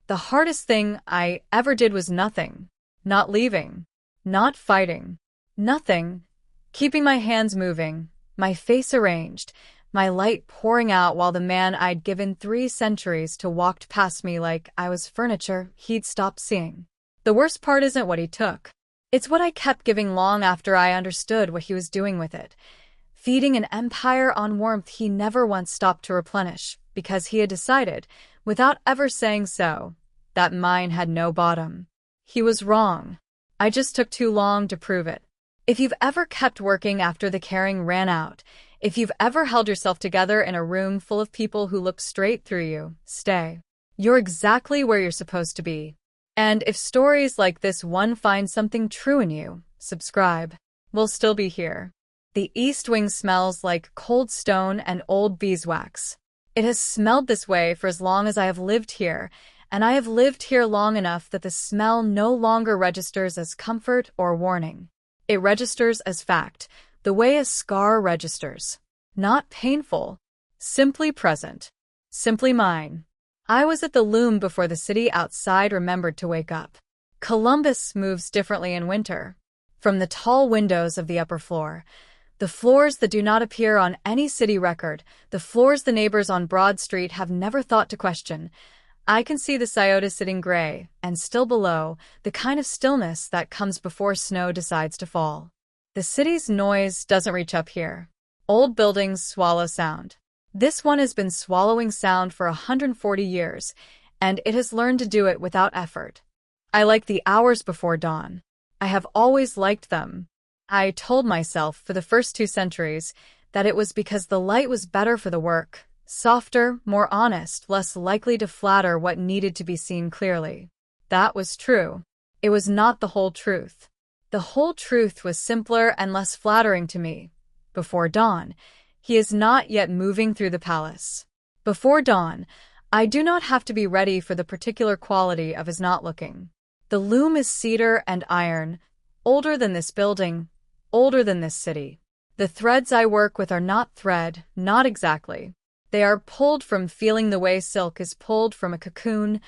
The hardest thing I ever did was nothing. Not leaving. Not fighting. Nothing. Keeping my hands moving, my face arranged, my light pouring out while the man I'd given 3 centuries to walked past me like I was furniture he'd stopped seeing. The worst part isn't what he took. It's what I kept giving long after I understood what he was doing with it. Feeding an empire on warmth he never once stopped to replenish, because he had decided, without ever saying so, that mine had no bottom. He was wrong. I just took too long to prove it. If you've ever kept working after the caring ran out, if you've ever held yourself together in a room full of people who look straight through you, stay. You're exactly where you're supposed to be. And if stories like this one find something true in you, subscribe. We'll still be here. The east wing smells like cold stone and old beeswax. It has smelled this way for as long as I have lived here, and I have lived here long enough that the smell no longer registers as comfort or warning. It registers as fact, the way a scar registers. Not painful, simply present, simply mine. I was at the loom before the city outside remembered to wake up. Columbus moves differently in winter. From the tall windows of the upper floor, the floors that do not appear on any city record, the floors the neighbors on Broad Street have never thought to question, I can see the scioto sitting gray, and still below, the kind of stillness that comes before snow decides to fall. The city's noise doesn't reach up here. Old buildings swallow sound. This one has been swallowing sound for 140 years, and it has learned to do it without effort. I like the hours before dawn. I have always liked them. I told myself for the first 2 centuries that it was because the light was better for the work, softer, more honest, less likely to flatter what needed to be seen clearly. That was true. It was not the whole truth. The whole truth was simpler and less flattering to me. Before dawn, he is not yet moving through the palace. Before dawn, I do not have to be ready for the particular quality of his not looking. The loom is cedar and iron, older than this building, older than this city. The threads I work with are not thread, not exactly. They are pulled from feeling the way silk is pulled from a cocoon,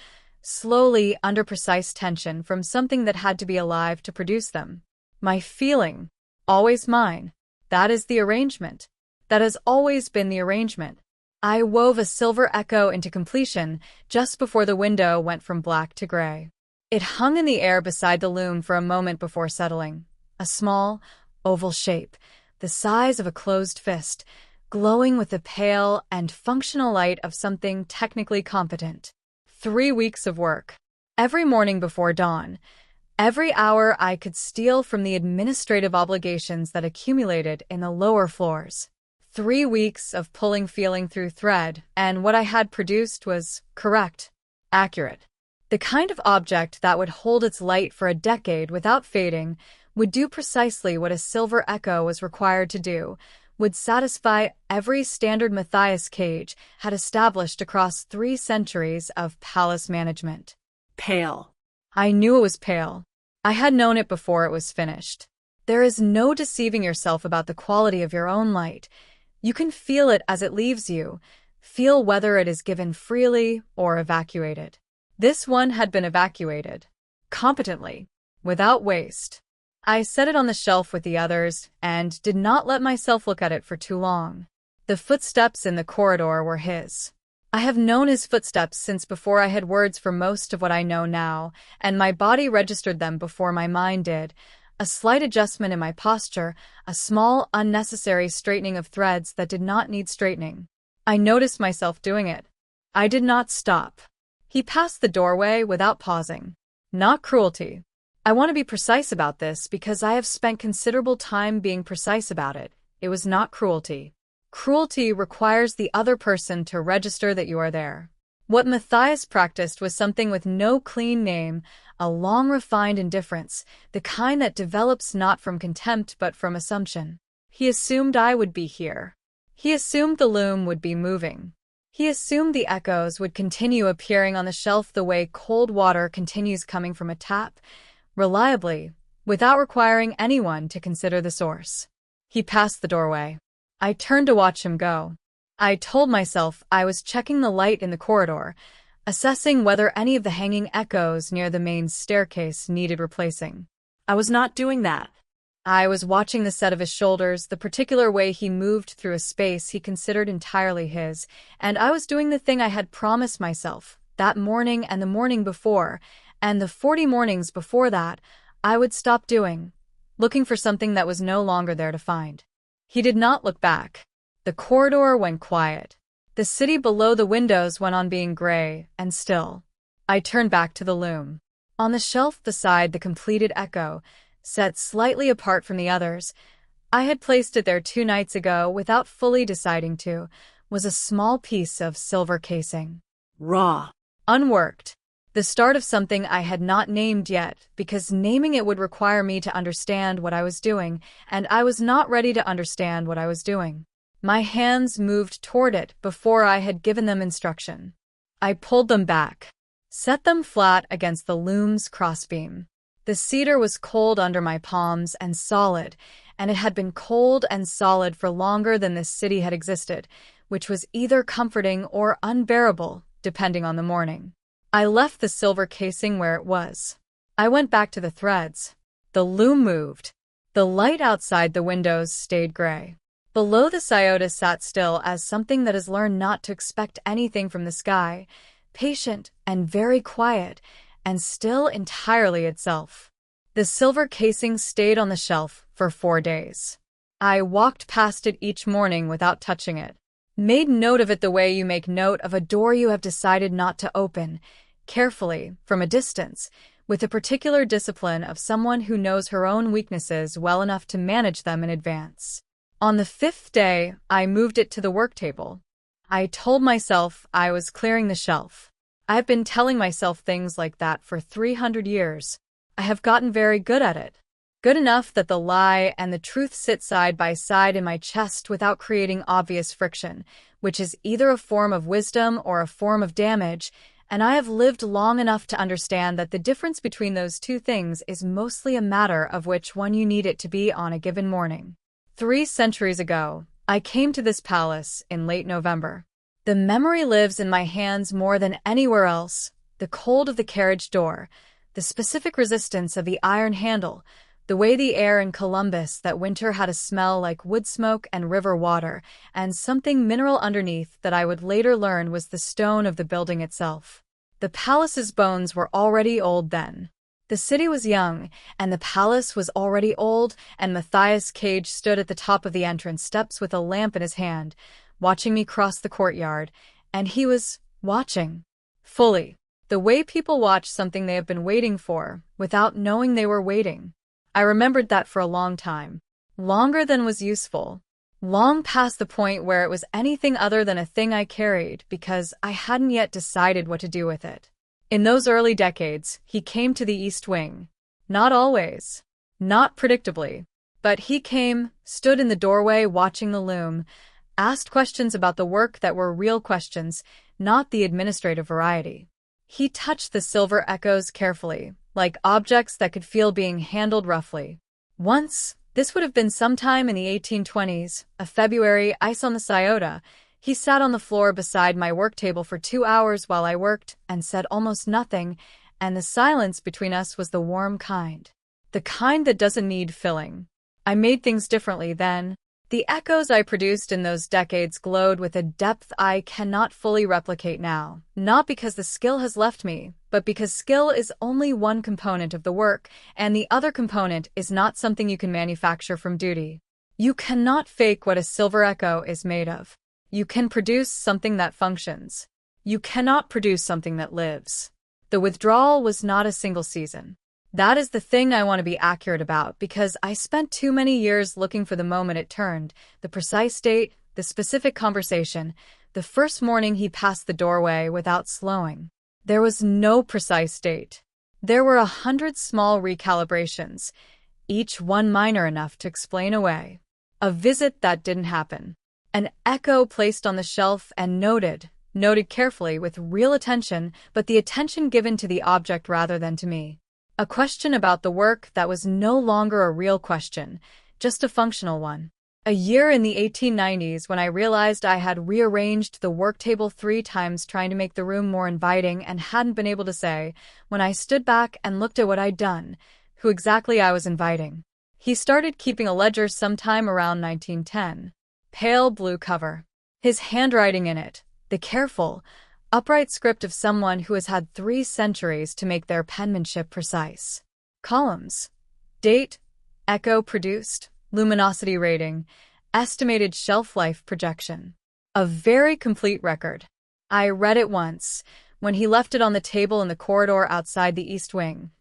slowly, under precise tension, from something that had to be alive to produce them. My feeling, always mine. That is the arrangement. That has always been the arrangement. I wove a silver echo into completion just before the window went from black to gray. It hung in the air beside the loom for a moment before settling. A small, oval shape, the size of a closed fist, glowing with the pale and functional light of something technically competent. 3 weeks of work. Every morning before dawn. Every hour I could steal from the administrative obligations that accumulated in the lower floors. 3 weeks of pulling feeling through thread, and what I had produced was correct, accurate. The kind of object that would hold its light for a decade without fading, would do precisely what a silver echo was required to do, would satisfy every standard Matthias Cage had established across 3 centuries of palace management. Pale. I knew it was pale. I had known it before it was finished. There is no deceiving yourself about the quality of your own light. You can feel it as it leaves you, feel whether it is given freely or evacuated. This one had been evacuated. Competently. Without waste. I set it on the shelf with the others, and did not let myself look at it for too long. The footsteps in the corridor were his. I have known his footsteps since before I had words for most of what I know now, and my body registered them before my mind did. A slight adjustment in my posture, a small, unnecessary straightening of threads that did not need straightening. I noticed myself doing it. I did not stop. He passed the doorway without pausing. Not cruelty. I want to be precise about this because I have spent considerable time being precise about it. It was not cruelty. Cruelty requires the other person to register that you are there. What Matthias practiced was something with no clean name, a long refined indifference, the kind that develops not from contempt but from assumption. He assumed I would be here. He assumed the loom would be moving. He assumed the echoes would continue appearing on the shelf the way cold water continues coming from a tap, reliably, without requiring anyone to consider the source. He passed the doorway. I turned to watch him go. I told myself I was checking the light in the corridor, assessing whether any of the hanging echoes near the main staircase needed replacing. I was not doing that. I was watching the set of his shoulders, the particular way he moved through a space he considered entirely his, and I was doing the thing I had promised myself, that morning and the morning before, and the 40 mornings before that, I would stop doing, looking for something that was no longer there to find. He did not look back. The corridor went quiet. The city below the windows went on being gray and still. I turned back to the loom. On the shelf beside the completed echo, set slightly apart from the others, I had placed it there 2 nights ago without fully deciding to, was a small piece of silver casing. Raw. Unworked. The start of something I had not named yet, because naming it would require me to understand what I was doing, and I was not ready to understand what I was doing. My hands moved toward it before I had given them instruction. I pulled them back, set them flat against the loom's crossbeam. The cedar was cold under my palms and solid, and it had been cold and solid for longer than this city had existed, which was either comforting or unbearable, depending on the morning. I left the silver casing where it was. I went back to the threads. The loom moved. The light outside the windows stayed gray. Below, the Scioto sat still as something that has learned not to expect anything from the sky, patient and very quiet, and still entirely itself. The silver casing stayed on the shelf for 4 days. I walked past it each morning without touching it. Made note of it the way you make note of a door you have decided not to open, carefully, from a distance, with the particular discipline of someone who knows her own weaknesses well enough to manage them in advance. On the 5th day, I moved it to the work table. I told myself I was clearing the shelf. I've been telling myself things like that for 300 years. I have gotten very good at it. Good enough that the lie and the truth sit side by side in my chest without creating obvious friction, which is either a form of wisdom or a form of damage, and I have lived long enough to understand that the difference between those two things is mostly a matter of which one you need it to be on a given morning. 3 centuries ago, I came to this palace in late November. The memory lives in my hands more than anywhere else, the cold of the carriage door, the specific resistance of the iron handle, the way the air in Columbus that winter had a smell like wood smoke and river water, and something mineral underneath that I would later learn was the stone of the building itself. The palace's bones were already old then. The city was young, and the palace was already old, and Matthias Cage stood at the top of the entrance steps with a lamp in his hand, watching me cross the courtyard, and he was watching. Fully. The way people watch something they have been waiting for, without knowing they were waiting. I remembered that for a long time. Longer than was useful. Long past the point where it was anything other than a thing I carried because I hadn't yet decided what to do with it. In those early decades, he came to the East Wing. Not always. Not predictably. But he came, stood in the doorway watching the loom, asked questions about the work that were real questions, not the administrative variety. He touched the silver echoes carefully, like objects that could feel being handled roughly. Once, this would have been sometime in the 1820s, a February ice on the Scioto, he sat on the floor beside my work table for 2 hours while I worked and said almost nothing, and the silence between us was the warm kind. The kind that doesn't need filling. I made things differently then. The echoes I produced in those decades glowed with a depth I cannot fully replicate now, not because the skill has left me, but because skill is only one component of the work, and the other component is not something you can manufacture from duty. You cannot fake what a silver echo is made of. You can produce something that functions. You cannot produce something that lives. The withdrawal was not a single season. That is the thing I want to be accurate about because I spent too many years looking for the moment it turned, the precise date, the specific conversation, the first morning he passed the doorway without slowing. There was no precise date. There were 100 small recalibrations, each one minor enough to explain away. A visit that didn't happen. An echo placed on the shelf and noted carefully with real attention, but the attention given to the object rather than to me. A question about the work that was no longer a real question, just a functional one. A year in the 1890s when I realized I had rearranged the work table 3 times trying to make the room more inviting and hadn't been able to say, when I stood back and looked at what I'd done, who exactly I was inviting. He started keeping a ledger sometime around 1910. Pale blue cover. His handwriting in it, the careful, upright script of someone who has had 3 centuries to make their penmanship precise. Columns. Date, echo produced, luminosity rating, estimated shelf life projection. A very complete record. I read it once, when he left it on the table in the corridor outside the East Wing.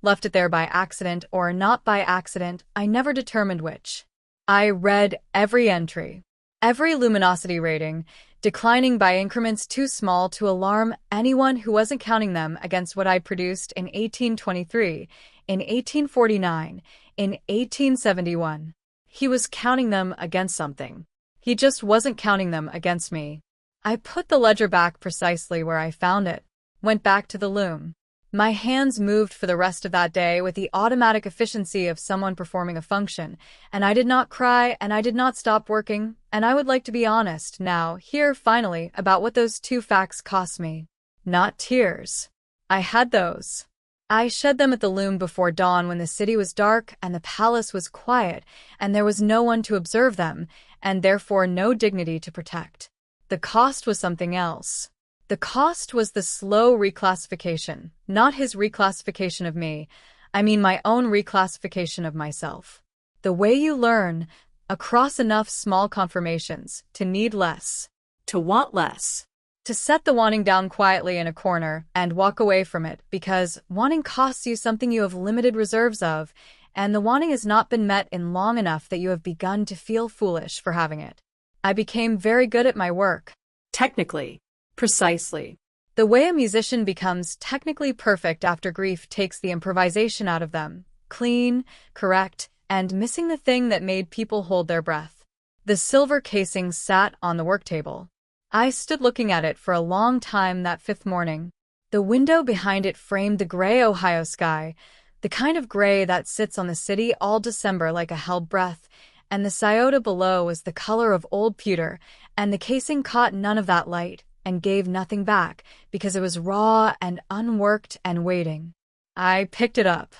Left it there by accident or not by accident, I never determined which. I read every entry, every luminosity rating, declining by increments too small to alarm anyone who wasn't counting them against what I'd produced in 1823, in 1849, in 1871. He was counting them against something. He just wasn't counting them against me. I put the ledger back precisely where I found it, went back to the loom. My hands moved for the rest of that day with the automatic efficiency of someone performing a function, and I did not cry and I did not stop working, and I would like to be honest now, here finally, about what those 2 facts cost me. Not tears. I had those. I shed them at the loom before dawn when the city was dark and the palace was quiet and there was no one to observe them, and therefore no dignity to protect. The cost was something else. The cost was the slow reclassification, not his reclassification of me, I mean my own reclassification of myself. The way you learn, across enough small confirmations, to need less. To want less. To set the wanting down quietly in a corner and walk away from it because wanting costs you something you have limited reserves of, and the wanting has not been met in long enough that you have begun to feel foolish for having it. I became very good at my work. Technically. Precisely. The way a musician becomes technically perfect after grief takes the improvisation out of them, clean, correct, and missing the thing that made people hold their breath. The silver casing sat on the work table. I stood looking at it for a long time that 5th morning. The window behind it framed the gray Ohio sky, the kind of gray that sits on the city all December like a held breath, and the scioto below was the color of old pewter, and the casing caught none of that light and gave nothing back because it was raw and unworked and waiting. I picked it up.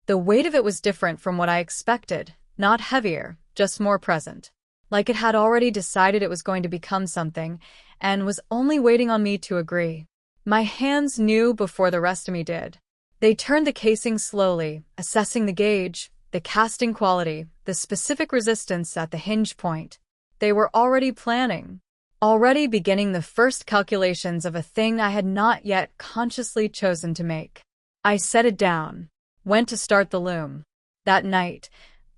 The weight of it was different from what I expected, not heavier, just more present. Like it had already decided it was going to become something, and was only waiting on me to agree. My hands knew before the rest of me did. They turned the casing slowly, assessing the gauge, the casting quality, the specific resistance at the hinge point. They were already planning, already beginning the first calculations of a thing I had not yet consciously chosen to make. I set it down, went to start the loom. That night,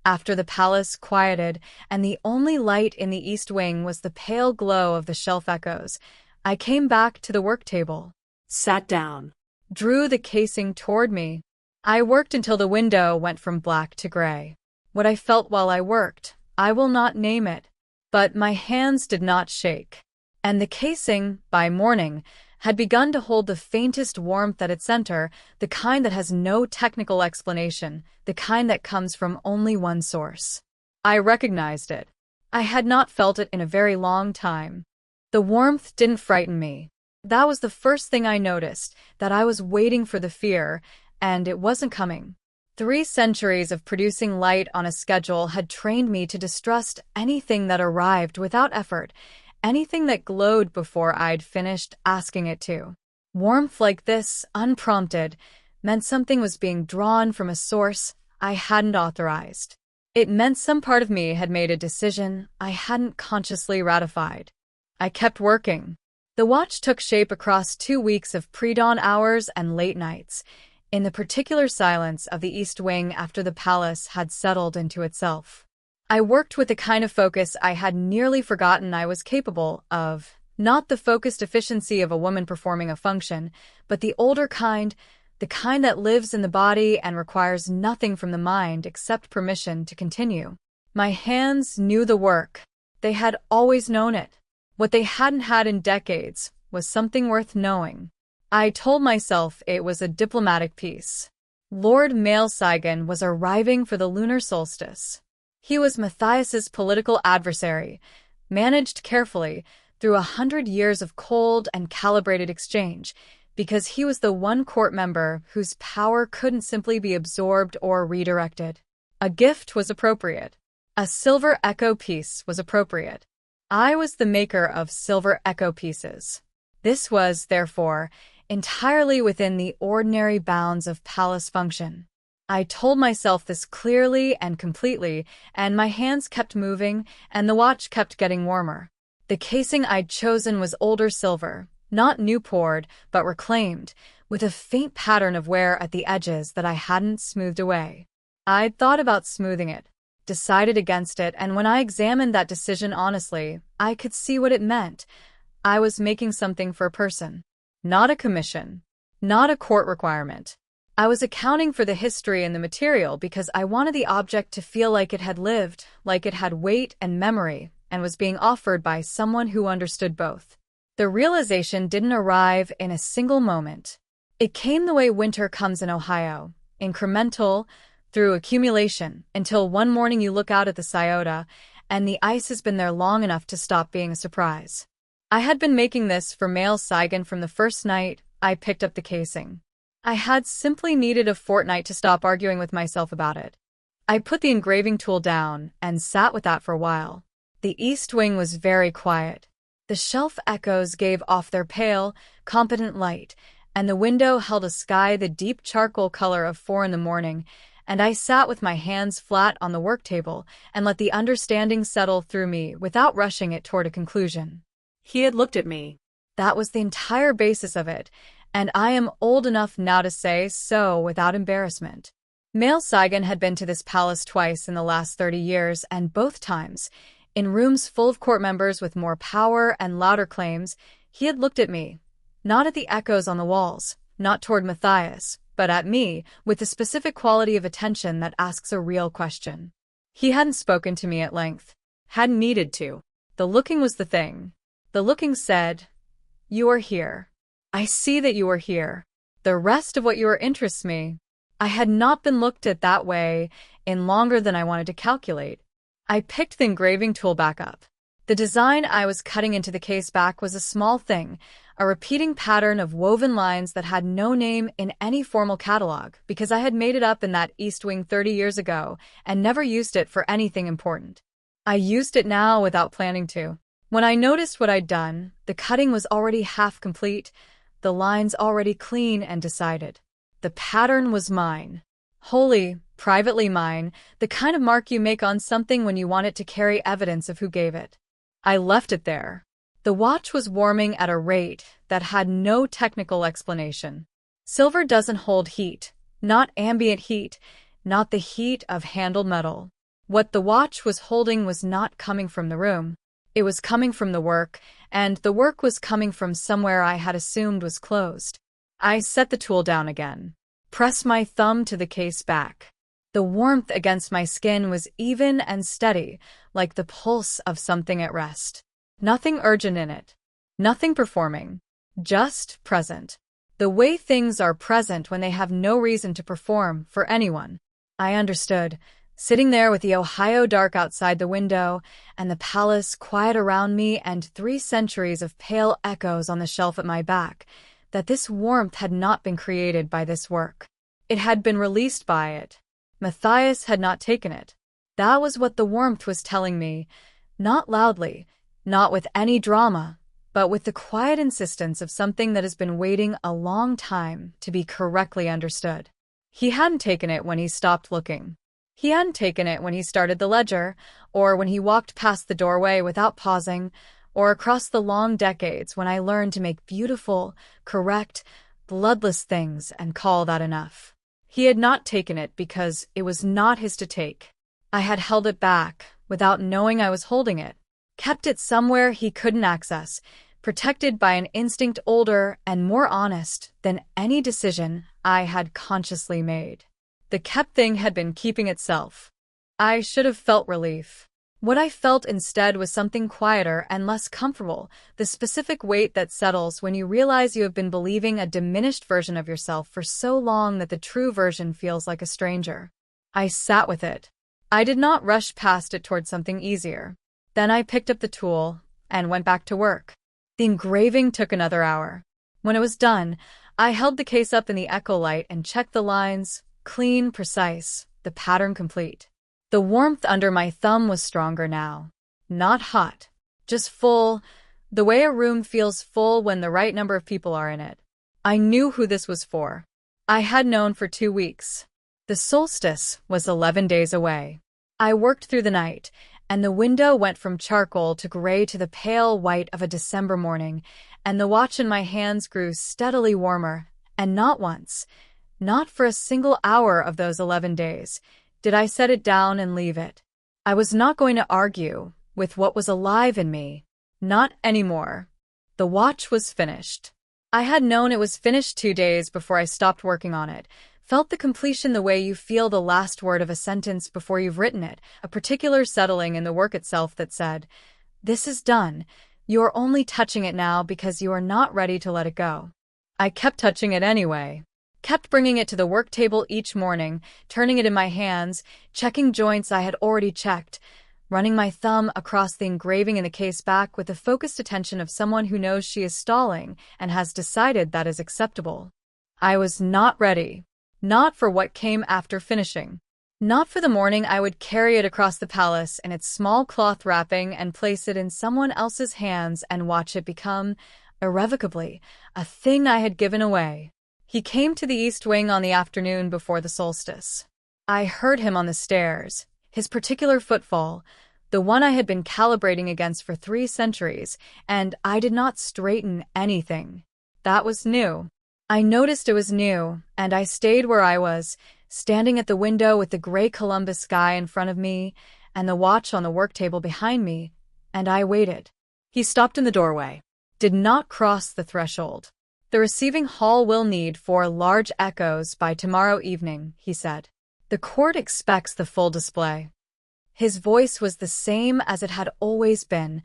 after the palace quieted and the only light in the East Wing was the pale glow of the shelf echoes, I came back to the work table, sat down, drew the casing toward me. I worked until the window went from black to gray. What I felt while I worked, I will not name it, but my hands did not shake. And the casing, by morning, had begun to hold the faintest warmth at its center, the kind that has no technical explanation, the kind that comes from only one source. I recognized it. I had not felt it in a very long time. The warmth didn't frighten me. That was the first thing I noticed, that I was waiting for the fear, and it wasn't coming. 3 centuries of producing light on a schedule had trained me to distrust anything that arrived without effort, anything that glowed before I'd finished asking it to. Warmth like this, unprompted, meant something was being drawn from a source I hadn't authorized. It meant some part of me had made a decision I hadn't consciously ratified. I kept working. The watch took shape across 2 weeks of pre-dawn hours and late nights, in the particular silence of the East Wing after the palace had settled into itself. I worked with the kind of focus I had nearly forgotten I was capable of, not the focused efficiency of a woman performing a function, but the older kind, the kind that lives in the body and requires nothing from the mind except permission to continue. My hands knew the work. They had always known it. What they hadn't had in decades was something worth knowing. I told myself it was a diplomatic piece. Lord Maelsaigon was arriving for the lunar solstice. He was Matthias's political adversary, managed carefully through 100 years of cold and calibrated exchange, because he was the one court member whose power couldn't simply be absorbed or redirected. A gift was appropriate. A silver echo piece was appropriate. I was the maker of silver echo pieces. This was, therefore, entirely within the ordinary bounds of palace function. I told myself this clearly and completely, and my hands kept moving, and the watch kept getting warmer. The casing I'd chosen was older silver, not new poured, but reclaimed, with a faint pattern of wear at the edges that I hadn't smoothed away. I'd thought about smoothing it, decided against it, and when I examined that decision honestly, I could see what it meant. I was making something for a person, not a commission, not a court requirement. I was accounting for the history in the material because I wanted the object to feel like it had lived, like it had weight and memory, and was being offered by someone who understood both. The realization didn't arrive in a single moment. It came the way winter comes in Ohio, incremental, through accumulation, until one morning you look out at the Scioto, and the ice has been there long enough to stop being a surprise. I had been making this for male Saigon from the first night I picked up the casing. I had simply needed a fortnight to stop arguing with myself about it. I put the engraving tool down and sat with that for a while. The east wing was very quiet. The shelf echoes gave off their pale, competent light, and the window held a sky the deep charcoal color of 4 in the morning, and I sat with my hands flat on the work table and let the understanding settle through me without rushing it toward a conclusion. He had looked at me. That was the entire basis of it, and I am old enough now to say so without embarrassment. Male Saigon had been to this palace twice in the last 30 years, and both times, in rooms full of court members with more power and louder claims, he had looked at me, not at the echoes on the walls, not toward Matthias, but at me, with the specific quality of attention that asks a real question. He hadn't spoken to me at length, hadn't needed to. The looking was the thing. The looking said, "You are here. I see that you are here. The rest of what you are interests me." I had not been looked at that way in longer than I wanted to calculate. I picked the engraving tool back up. The design I was cutting into the case back was a small thing, a repeating pattern of woven lines that had no name in any formal catalog because I had made it up in that East Wing 30 years ago and never used it for anything important. I used it now without planning to. When I noticed what I'd done, the cutting was already half complete, the lines already clean and decided. The pattern was mine. Wholly, privately mine, the kind of mark you make on something when you want it to carry evidence of who gave it. I left it there. The watch was warming at a rate that had no technical explanation. Silver doesn't hold heat, not ambient heat, not the heat of handled metal. What the watch was holding was not coming from the room. It was coming from the work, and the work was coming from somewhere I had assumed was closed. I set the tool down again, pressed my thumb to the case back. The warmth against my skin was even and steady, like the pulse of something at rest. Nothing urgent in it. Nothing performing. Just present. The way things are present when they have no reason to perform for anyone. I understood, sitting there with the Ohio dark outside the window, and the palace quiet around me and 3 centuries of pale echoes on the shelf at my back, that this warmth had not been created by this work. It had been released by it. Matthias had not taken it. That was what the warmth was telling me, not loudly, not with any drama, but with the quiet insistence of something that has been waiting a long time to be correctly understood. He hadn't taken it when he stopped looking. He hadn't taken it when he started the ledger, or when he walked past the doorway without pausing, or across the long decades when I learned to make beautiful, correct, bloodless things and call that enough. He had not taken it because it was not his to take. I had held it back, without knowing I was holding it, kept it somewhere he couldn't access, protected by an instinct older and more honest than any decision I had consciously made. The kept thing had been keeping itself. I should have felt relief. What I felt instead was something quieter and less comfortable, the specific weight that settles when you realize you have been believing a diminished version of yourself for so long that the true version feels like a stranger. I sat with it. I did not rush past it toward something easier. Then I picked up the tool and went back to work. The engraving took another hour. When it was done, I held the case up in the echo light and checked the lines, clean, precise, the pattern complete. The warmth under my thumb was stronger now. Not hot, just full, the way a room feels full when the right number of people are in it. I knew who this was for. I had known for 2 weeks. The solstice was 11 days away. I worked through the night, and the window went from charcoal to gray to the pale white of a December morning, and the watch in my hands grew steadily warmer, and not once, not for a single hour of those 11 days, did I set it down and leave it. I was not going to argue with what was alive in me. Not anymore. The watch was finished. I had known it was finished 2 days before I stopped working on it, felt the completion the way you feel the last word of a sentence before you've written it, a particular settling in the work itself that said, "This is done. You are only touching it now because you are not ready to let it go." I kept touching it anyway. Kept bringing it to the work table each morning, turning it in my hands, checking joints I had already checked, running my thumb across the engraving in the case back with the focused attention of someone who knows she is stalling and has decided that is acceptable. I was not ready. Not for what came after finishing. Not for the morning I would carry it across the palace in its small cloth wrapping and place it in someone else's hands and watch it become, irrevocably, a thing I had given away. He came to the East Wing on the afternoon before the solstice. I heard him on the stairs, his particular footfall, the one I had been calibrating against for 3 centuries, and I did not straighten anything. That was new. I noticed it was new, and I stayed where I was, standing at the window with the gray Columbus sky in front of me and the watch on the work table behind me, and I waited. He stopped in the doorway, did not cross the threshold. "The receiving hall will need 4 large echoes by tomorrow evening," he said. "The court expects the full display." His voice was the same as it had always been,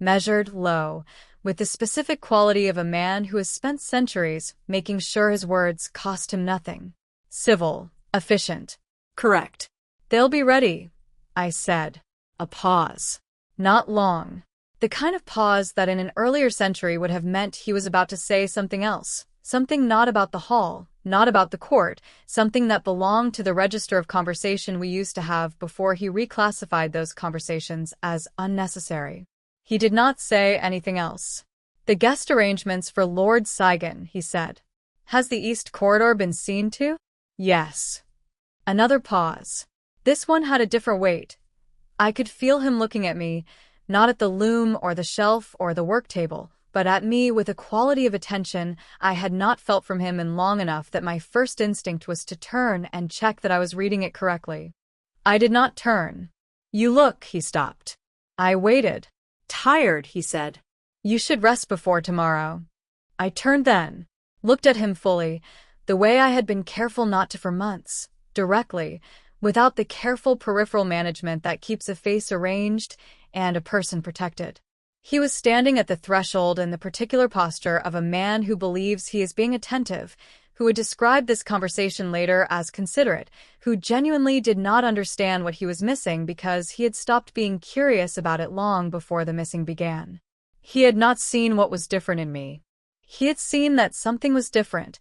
measured low, with the specific quality of a man who has spent centuries making sure his words cost him nothing. Civil, efficient. Correct. "They'll be ready," I said. A pause. Not long. The kind of pause that in an earlier century would have meant he was about to say something else, something not about the hall, not about the court, something that belonged to the register of conversation we used to have before he reclassified those conversations as unnecessary. He did not say anything else. "The guest arrangements for Lord Saigon," he said. "Has the East Corridor been seen to?" "Yes." Another pause. This one had a different weight. I could feel him looking at me, not at the loom or the shelf or the work table, but at me with a quality of attention I had not felt from him in long enough that my first instinct was to turn and check that I was reading it correctly. I did not turn. "You look," he stopped. I waited. "Tired," he said. "You should rest before tomorrow." I turned then, looked at him fully, the way I had been careful not to for months, directly, without the careful peripheral management that keeps a face arranged and a person protected. He was standing at the threshold in the particular posture of a man who believes he is being attentive, who would describe this conversation later as considerate, who genuinely did not understand what he was missing because he had stopped being curious about it long before the missing began. He had not seen what was different in me. He had seen that something was different.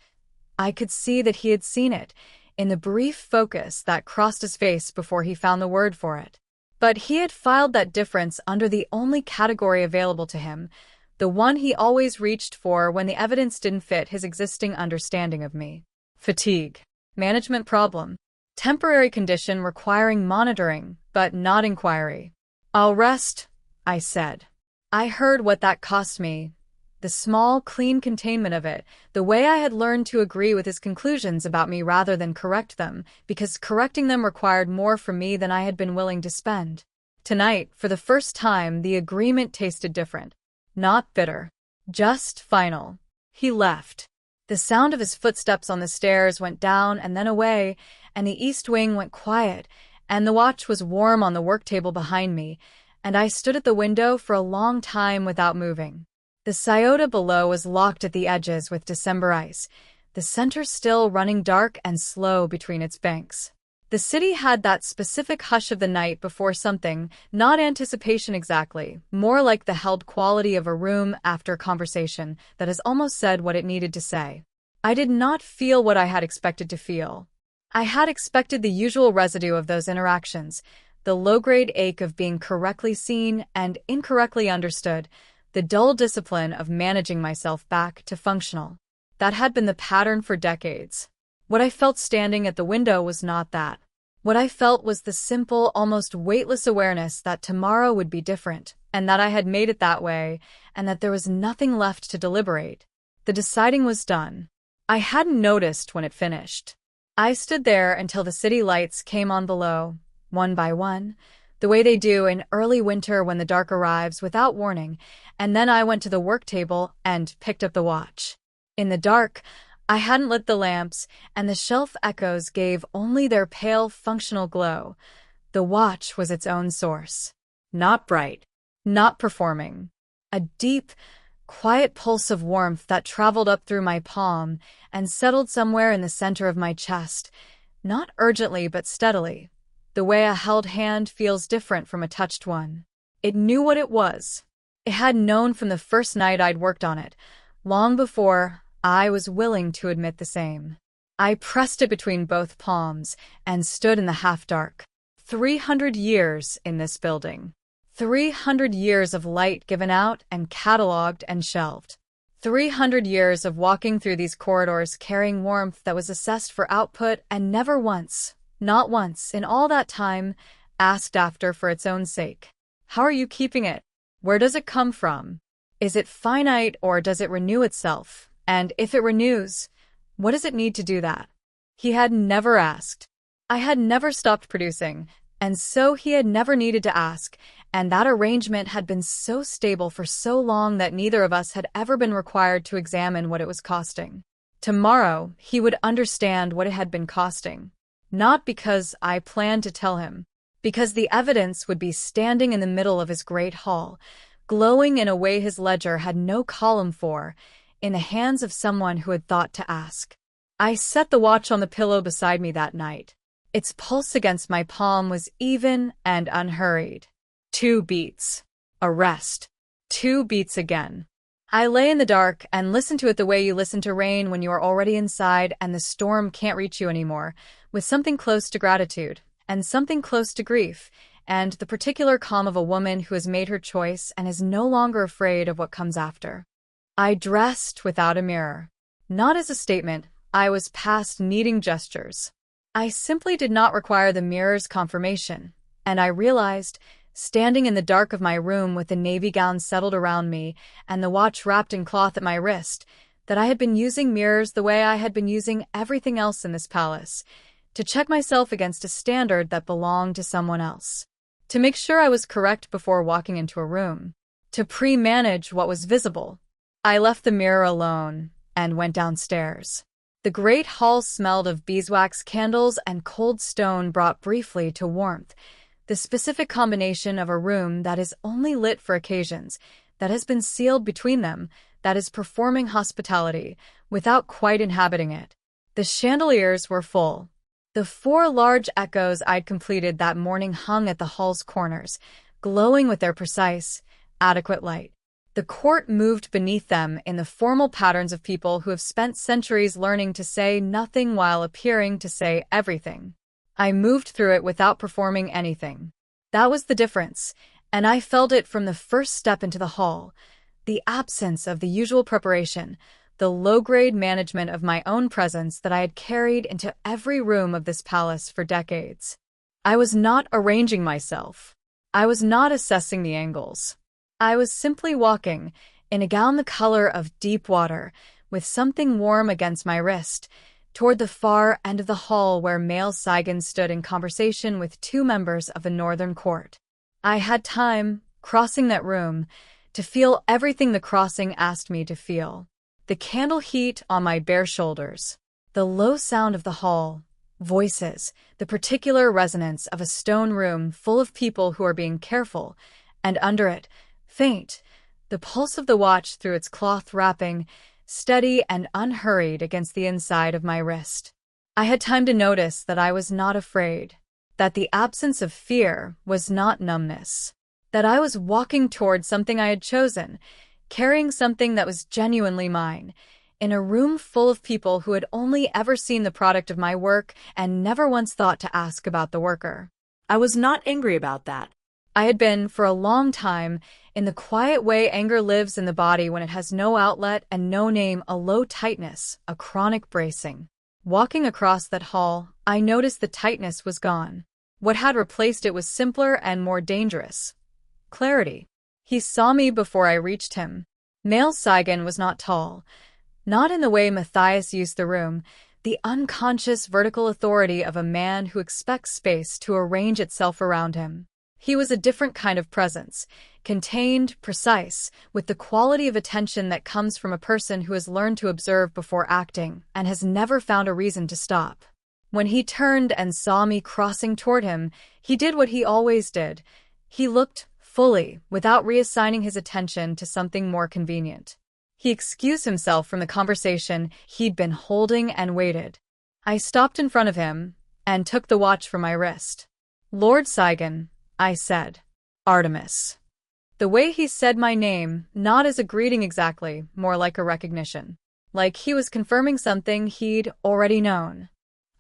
I could see that he had seen it, in the brief focus that crossed his face before he found the word for it. But he had filed that difference under the only category available to him, the one he always reached for when the evidence didn't fit his existing understanding of me. Fatigue. Management problem. Temporary condition requiring monitoring, but not inquiry. "I'll rest," I said. I heard what that cost me. The small, clean containment of it, the way I had learned to agree with his conclusions about me rather than correct them, because correcting them required more from me than I had been willing to spend. Tonight, for the first time, the agreement tasted different. Not bitter. Just final. He left. The sound of his footsteps on the stairs went down and then away, and the East Wing went quiet, and the watch was warm on the work table behind me, and I stood at the window for a long time without moving. The Scioto below was locked at the edges with December ice, the center still running dark and slow between its banks. The city had that specific hush of the night before something, not anticipation exactly, more like the held quality of a room after conversation that has almost said what it needed to say. I did not feel what I had expected to feel. I had expected the usual residue of those interactions, the low-grade ache of being correctly seen and incorrectly understood, the dull discipline of managing myself back to functional. That had been the pattern for decades. What I felt standing at the window was not that. What I felt was the simple, almost weightless awareness that tomorrow would be different, and that I had made it that way, and that there was nothing left to deliberate. The deciding was done. I hadn't noticed when it finished. I stood there until the city lights came on below, one by one, the way they do in early winter when the dark arrives without warning, and then I went to the work table and picked up the watch. In the dark, I hadn't lit the lamps, and the shelf echoes gave only their pale, functional glow. The watch was its own source. Not bright, not performing. A deep, quiet pulse of warmth that traveled up through my palm and settled somewhere in the center of my chest, not urgently but steadily. The way a held hand feels different from a touched one. It knew what it was. It had known from the first night I'd worked on it, long before I was willing to admit the same. I pressed it between both palms and stood in the half-dark. 300 years in this building. 300 years of light given out and catalogued and shelved. 300 years of walking through these corridors carrying warmth that was assessed for output and never once, not once, in all that time, asked after for its own sake. How are you keeping it? Where does it come from? Is it finite or does it renew itself? And if it renews, what does it need to do that? He had never asked. I had never stopped producing, and so he had never needed to ask, and that arrangement had been so stable for so long that neither of us had ever been required to examine what it was costing. Tomorrow, he would understand what it had been costing. Not because I planned to tell him, because the evidence would be standing in the middle of his great hall, glowing in a way his ledger had no column for, in the hands of someone who had thought to ask. I set the watch on the pillow beside me that night. Its pulse against my palm was even and unhurried. 2 beats. A rest. 2 beats again. I lay in the dark and listened to it the way you listen to rain when you are already inside and the storm can't reach you anymore, with something close to gratitude, and something close to grief, and the particular calm of a woman who has made her choice and is no longer afraid of what comes after. I dressed without a mirror. Not as a statement, I was past needing gestures. I simply did not require the mirror's confirmation, and I realized, standing in the dark of my room with the navy gown settled around me and the watch wrapped in cloth at my wrist, that I had been using mirrors the way I had been using everything else in this palace, to check myself against a standard that belonged to someone else. To make sure I was correct before walking into a room. To pre-manage what was visible. I left the mirror alone and went downstairs. The great hall smelled of beeswax candles and cold stone brought briefly to warmth, the specific combination of a room that is only lit for occasions, that has been sealed between them, that is performing hospitality, without quite inhabiting it. The chandeliers were full. The 4 large echoes I'd completed that morning hung at the hall's corners, glowing with their precise, adequate light. The court moved beneath them in the formal patterns of people who have spent centuries learning to say nothing while appearing to say everything. I moved through it without performing anything. That was the difference, and I felt it from the first step into the hall. The absence of the usual preparation, the low-grade management of my own presence that I had carried into every room of this palace for decades. I was not arranging myself. I was not assessing the angles. I was simply walking, in a gown the color of deep water, with something warm against my wrist, toward the far end of the hall where male Saigon stood in conversation with 2 members of the northern court. I had time, crossing that room, to feel everything the crossing asked me to feel. The candle heat on my bare shoulders, the low sound of the hall, voices, the particular resonance of a stone room full of people who are being careful, and under it, faint, the pulse of the watch through its cloth wrapping, steady and unhurried against the inside of my wrist. I had time to notice that I was not afraid, that the absence of fear was not numbness, that I was walking toward something I had chosen, carrying something that was genuinely mine, in a room full of people who had only ever seen the product of my work and never once thought to ask about the worker. I was not angry about that. I had been, for a long time, in the quiet way anger lives in the body when it has no outlet and no name, a low tightness, a chronic bracing. Walking across that hall, I noticed the tightness was gone. What had replaced it was simpler and more dangerous. Clarity. He saw me before I reached him. Male Saigon was not tall. Not in the way Matthias used the room, the unconscious vertical authority of a man who expects space to arrange itself around him. He was a different kind of presence, contained, precise, with the quality of attention that comes from a person who has learned to observe before acting and has never found a reason to stop. When he turned and saw me crossing toward him, he did what he always did. He looked fully, without reassigning his attention to something more convenient. He excused himself from the conversation he'd been holding and waited. I stopped in front of him and took the watch from my wrist. "Lord Saigon," I said. "Artemis." The way he said my name, not as a greeting exactly, more like a recognition. Like he was confirming something he'd already known.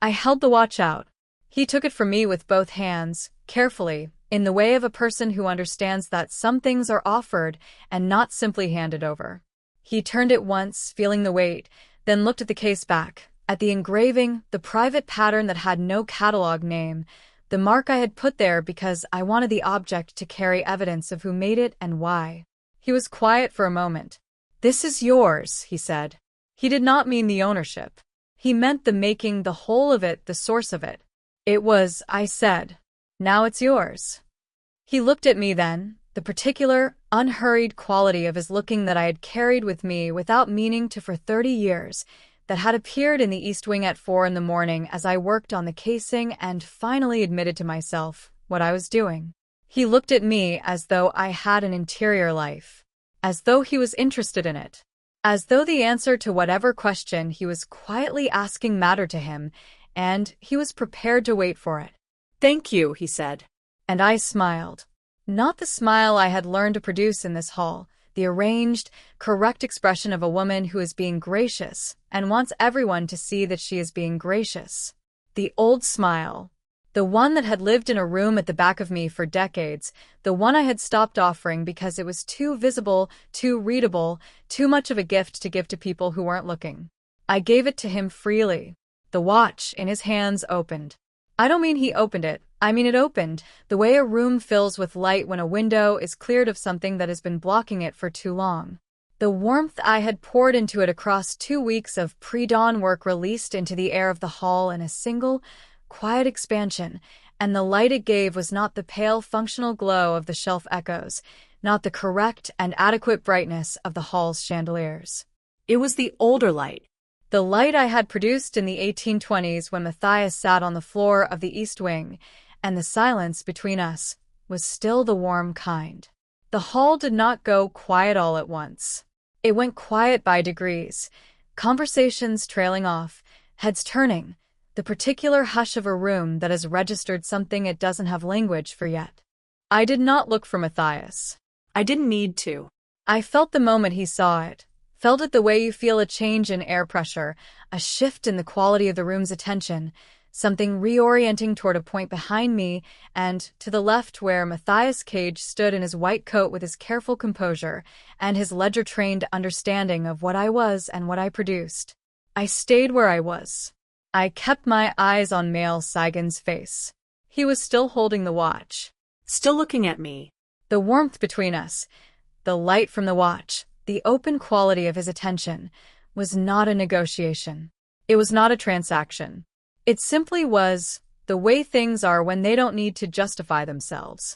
I held the watch out. He took it from me with both hands, carefully, in the way of a person who understands that some things are offered and not simply handed over. He turned it once, feeling the weight, then looked at the case back, at the engraving, the private pattern that had no catalog name, the mark I had put there because I wanted the object to carry evidence of who made it and why. He was quiet for a moment. "This is yours," he said. He did not mean the ownership. He meant the making, the whole of it, the source of it. "It was," I said. "Now it's yours." He looked at me then, the particular, unhurried quality of his looking that I had carried with me without meaning to for 30 years, that had appeared in the East Wing at 4 in the morning as I worked on the casing and finally admitted to myself what I was doing. He looked at me as though I had an interior life, as though he was interested in it, as though the answer to whatever question he was quietly asking mattered to him, and he was prepared to wait for it. "Thank you," he said. And I smiled. Not the smile I had learned to produce in this hall, the arranged, correct expression of a woman who is being gracious and wants everyone to see that she is being gracious. The old smile, the one that had lived in a room at the back of me for decades, the one I had stopped offering because it was too visible, too readable, too much of a gift to give to people who weren't looking. I gave it to him freely. The watch in his hands opened. I don't mean he opened it. I mean it opened, the way a room fills with light when a window is cleared of something that has been blocking it for too long. The warmth I had poured into it across 2 weeks of pre-dawn work released into the air of the hall in a single, quiet expansion, and the light it gave was not the pale functional glow of the shelf echoes, not the correct and adequate brightness of the hall's chandeliers. It was the older light. The light I had produced in the 1820s when Matthias sat on the floor of the East Wing, and the silence between us was still the warm kind. The hall did not go quiet all at once. It went quiet by degrees, conversations trailing off, heads turning, the particular hush of a room that has registered something it doesn't have language for yet. I did not look for Matthias. I didn't need to. I felt the moment he saw it, felt it the way you feel a change in air pressure, a shift in the quality of the room's attention, something reorienting toward a point behind me and to the left where Matthias Cage stood in his white coat with his careful composure and his ledger-trained understanding of what I was and what I produced. I stayed where I was. I kept my eyes on male Saigon's face. He was still holding the watch. Still looking at me. The warmth between us, the light from the watch, the open quality of his attention, was not a negotiation. It was not a transaction. It simply was the way things are when they don't need to justify themselves.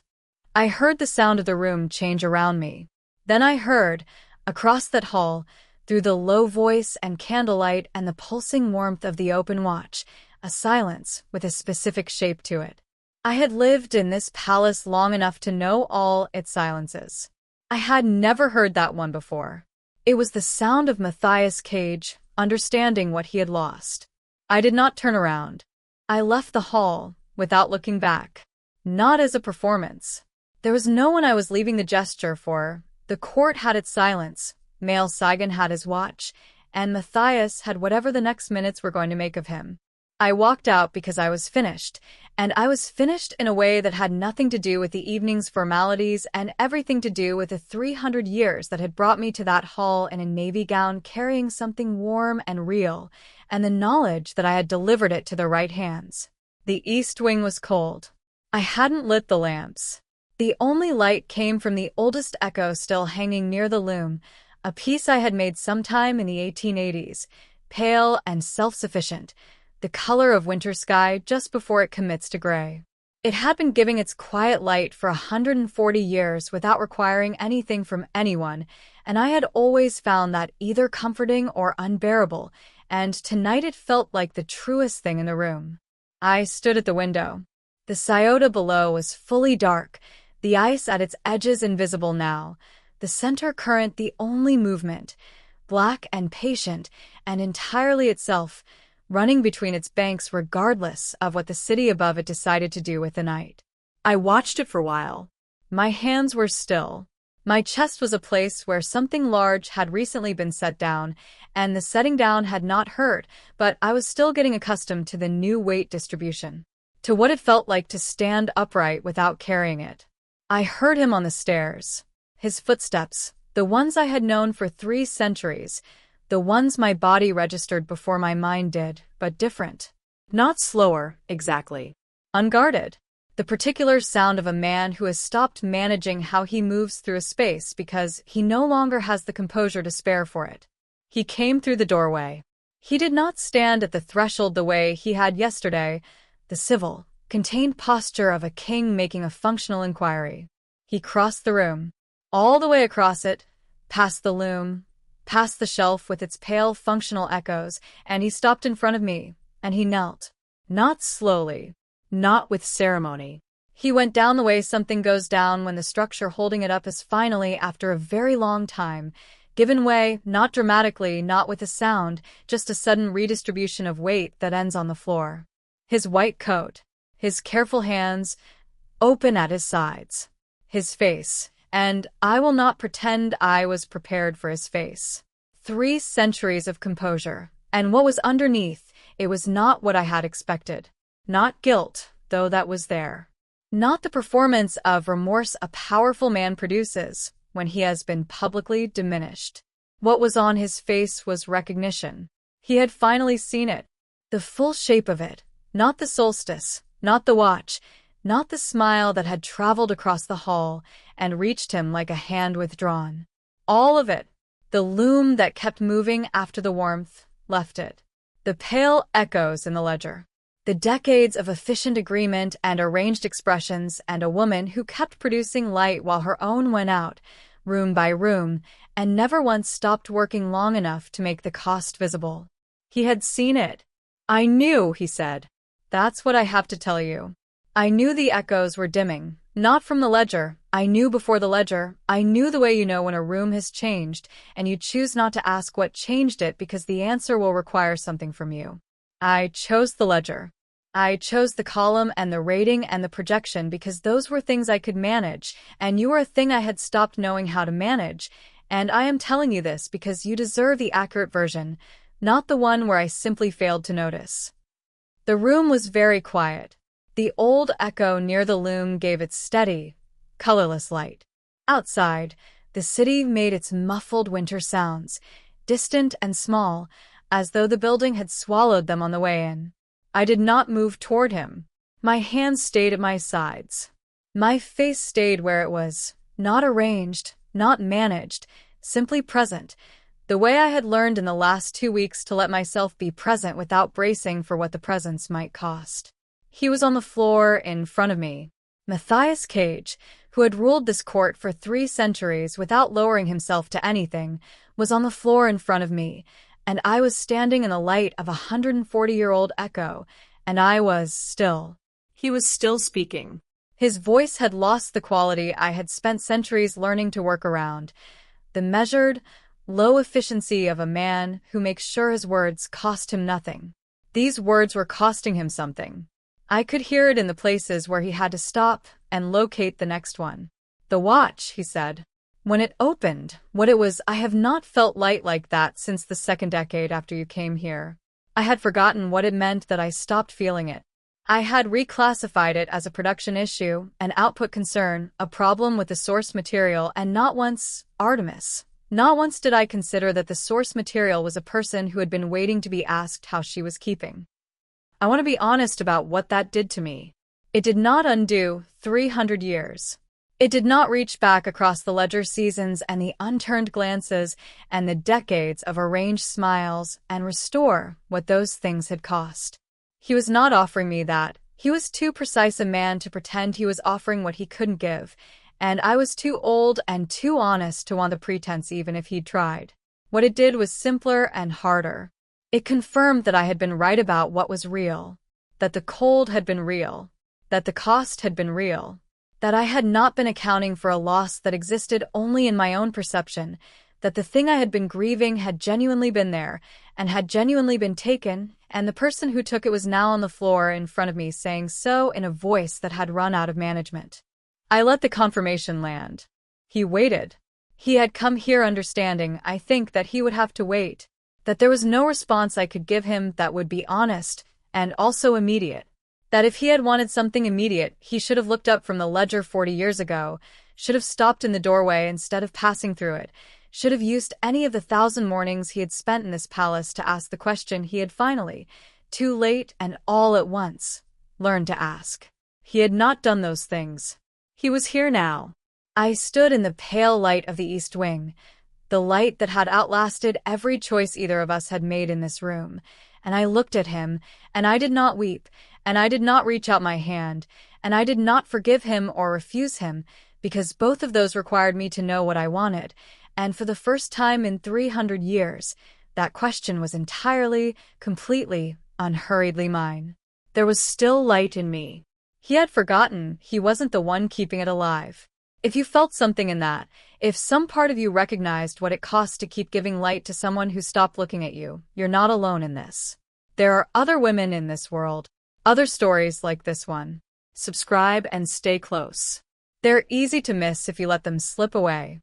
I heard the sound of the room change around me. Then I heard, across that hall, through the low voice and candlelight and the pulsing warmth of the open watch, a silence with a specific shape to it. I had lived in this palace long enough to know all its silences. I had never heard that one before. It was the sound of Matthias Cage, understanding what he had lost. I did not turn around. I left the hall without looking back. Not as a performance. There was no one I was leaving the gesture for. The court had its silence, Male Saigon had his watch, and Matthias had whatever the next minutes were going to make of him. I walked out because I was finished, and I was finished in a way that had nothing to do with the evening's formalities and everything to do with the 300 years that had brought me to that hall in a navy gown carrying something warm and real, and the knowledge that I had delivered it to the right hands. The east wing was cold. I hadn't lit the lamps. The only light came from the oldest echo still hanging near the loom, a piece I had made sometime in the 1880s, pale and self-sufficient, the color of winter sky just before it commits to gray. It had been giving its quiet light for 140 years without requiring anything from anyone, and I had always found that either comforting or unbearable, and tonight it felt like the truest thing in the room. I stood at the window. The Scioto below was fully dark, the ice at its edges invisible now, the center current the only movement, black and patient and entirely itself, running between its banks regardless of what the city above it decided to do with the night. I watched it for a while. My hands were still. My chest was a place where something large had recently been set down, and the setting down had not hurt, but I was still getting accustomed to the new weight distribution, to what it felt like to stand upright without carrying it. I heard him on the stairs. His footsteps, the ones I had known for 3 centuries, the ones my body registered before my mind did, but different. Not slower, exactly. Unguarded. The particular sound of a man who has stopped managing how he moves through a space because he no longer has the composure to spare for it. He came through the doorway. He did not stand at the threshold the way he had yesterday, the civil, contained posture of a king making a functional inquiry. He crossed the room, all the way across it, past the loom, past the shelf with its pale functional echoes, and he stopped in front of me, and he knelt. Not slowly, not with ceremony. He went down the way something goes down when the structure holding it up is finally, after a very long time, given way, not dramatically, not with a sound, just a sudden redistribution of weight that ends on the floor. His white coat, his careful hands, open at his sides. His face, and I will not pretend I was prepared for his face. 3 centuries of composure, and what was underneath, it was not what I had expected. Not guilt, though that was there. Not the performance of remorse a powerful man produces when he has been publicly diminished. What was on his face was recognition. He had finally seen it. The full shape of it, not the solstice, not the watch, not the smile that had traveled across the hall and reached him like a hand withdrawn. All of it, the loom that kept moving after the warmth left it. The pale echoes in the ledger. The decades of efficient agreement and arranged expressions, and a woman who kept producing light while her own went out, room by room, and never once stopped working long enough to make the cost visible. He had seen it. I knew, he said. That's what I have to tell you. I knew the echoes were dimming, not from the ledger. I knew before the ledger. I knew the way you know when a room has changed, and you choose not to ask what changed it because the answer will require something from you. I chose the ledger. I chose the column and the rating and the projection because those were things I could manage, and you were a thing I had stopped knowing how to manage, and I am telling you this because you deserve the accurate version, not the one where I simply failed to notice. The room was very quiet. The old echo near the loom gave its steady, colorless light. Outside, the city made its muffled winter sounds, distant and small, as though the building had swallowed them on the way in. I did not move toward him. My hands stayed at my sides. My face stayed where it was, not arranged, not managed, simply present, the way I had learned in the last 2 weeks to let myself be present without bracing for what the presence might cost. He was on the floor in front of me. Matthias Cage, who had ruled this court for 3 centuries without lowering himself to anything, was on the floor in front of me, and I was standing in the light of a 140-year-old echo, and I was still. He was still speaking. His voice had lost the quality I had spent centuries learning to work around, the measured, low efficiency of a man who makes sure his words cost him nothing. These words were costing him something. I could hear it in the places where he had to stop and locate the next one. "The watch," he said. "When it opened, what it was, I have not felt light like that since the second decade after you came here. I had forgotten what it meant that I stopped feeling it. I had reclassified it as a production issue, an output concern, a problem with the source material, and not once, Artemis. Not once did I consider that the source material was a person who had been waiting to be asked how she was keeping. I want to be honest about what that did to me. It did not undo 300 years. It did not reach back across the ledger seasons and the unturned glances and the decades of arranged smiles and restore what those things had cost. He was not offering me that. He was too precise a man to pretend he was offering what he couldn't give, and I was too old and too honest to want the pretense even if he'd tried. What it did was simpler and harder. It confirmed that I had been right about what was real, that the cold had been real, that the cost had been real, that I had not been accounting for a loss that existed only in my own perception, that the thing I had been grieving had genuinely been there and had genuinely been taken, and the person who took it was now on the floor in front of me saying so in a voice that had run out of management. I let the confirmation land. He waited. He had come here understanding, I think, that he would have to wait, that there was no response I could give him that would be honest and also immediate, that if he had wanted something immediate, he should have looked up from the ledger 40 years ago, should have stopped in the doorway instead of passing through it, should have used any of the 1,000 mornings he had spent in this palace to ask the question he had finally, too late and all at once, learned to ask. He had not done those things. He was here now. I stood in the pale light of the East Wing, the light that had outlasted every choice either of us had made in this room, and I looked at him, and I did not weep, and I did not reach out my hand, and I did not forgive him or refuse him, because both of those required me to know what I wanted, and for the first time in 300 years, that question was entirely, completely, unhurriedly mine. There was still light in me. He had forgotten he wasn't the one keeping it alive. If you felt something in that, if some part of you recognized what it costs to keep giving light to someone who stopped looking at you, you're not alone in this. There are other women in this world, other stories like this one. Subscribe and stay close. They're easy to miss if you let them slip away.